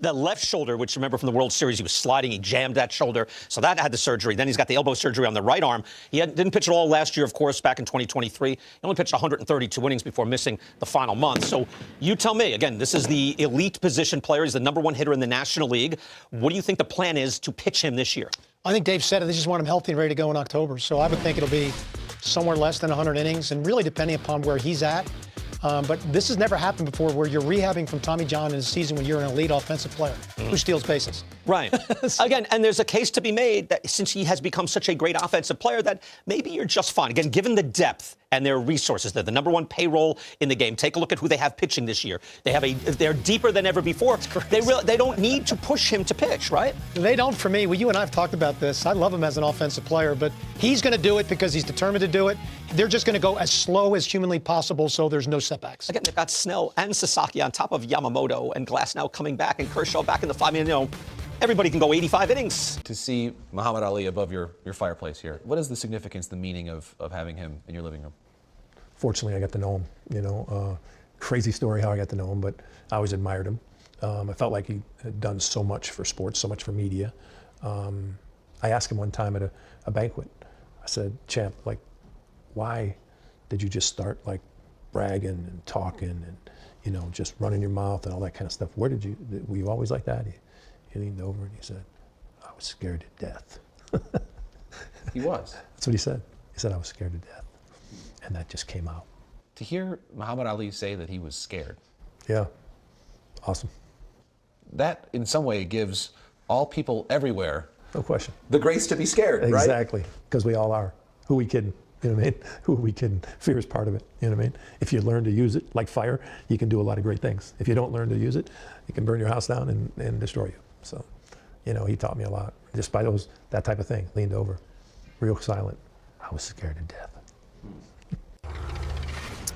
The left shoulder, which remember from the World Series, he was sliding, he jammed that shoulder. So that had the surgery. Then he's got the elbow surgery on the right arm. He didn't pitch at all last year, of course, back in 2023. He only pitched 132 innings before missing the final month. So you tell me, again, this is the elite position player. He's the #1 hitter in the National League. What do you think the plan is to pitch him this year? I think Dave said it. They just want him healthy and ready to go in October. So I would think it'll be somewhere less than 100 innings, and really depending upon where he's at. But this has never happened before where you're rehabbing from Tommy John in a season when you're an elite offensive player who steals bases. Right. Again, and there's a case to be made that since he has become such a great offensive player that maybe you're just fine. Again, given the depth and their resources, they're the #1 payroll in the game. Take a look at who they have pitching this year. They're deeper than ever before. They don't need to push him to pitch, right? They don't for me. Well, you and I have talked about this. I love him as an offensive player, but he's going to do it because he's determined to do it. They're just going to go as slow as humanly possible so there's no setbacks. Again, they've got Snell and Sasaki on top of Yamamoto and Glass now coming back and Kershaw back in the 5. I mean, everybody can go 85 innings. To see Muhammad Ali above your fireplace here, what is the significance, the meaning of having him in your living room? Fortunately, I got to know him, crazy story how I got to know him, but I always admired him. I felt like he had done so much for sports, so much for media. I asked him one time at a banquet, I said, "Champ, like, why did you just start like bragging and talking and, just running your mouth and all that kind of stuff? Were you always like that?" He leaned over and he said, "I was scared to death." He was. That's what he said. He said, "I was scared to death." And that just came out. To hear Muhammad Ali say that he was scared. Yeah, awesome. That, in some way, gives all people everywhere, no question, the grace to be scared, right? Exactly, because we all are. Who we kidding? You know what I mean? Who are we kidding? Fear is part of it. You know what I mean? If you learn to use it like fire, you can do a lot of great things. If you don't learn to use it, it can burn your house down and destroy you. So, he taught me a lot. Just by that type of thing, leaned over, real silent. I was scared to death.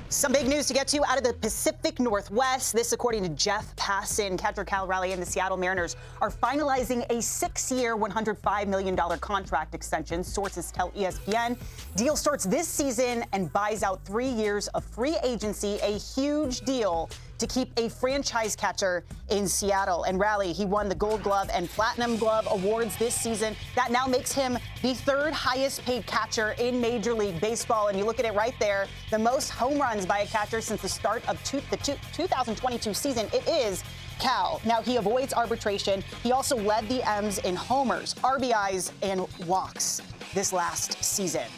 Some big news to get to out of the Pacific Northwest. This, according to Jeff Passan. Catcher Cal Raleigh and the Seattle Mariners are finalizing a 6-year, $105 million contract extension. Sources tell ESPN. Deal starts this season and buys out 3 years of free agency, a huge deal to keep a franchise catcher in Seattle. And Raleigh, he won the Gold Glove and Platinum Glove awards this season. That now makes him the 3rd highest paid catcher in Major League Baseball. And you look at it right there, the most home runs by a catcher since the start of the 2022 season. It is Cal. Now, he avoids arbitration. He also led the M's in homers, RBIs, and walks this last season.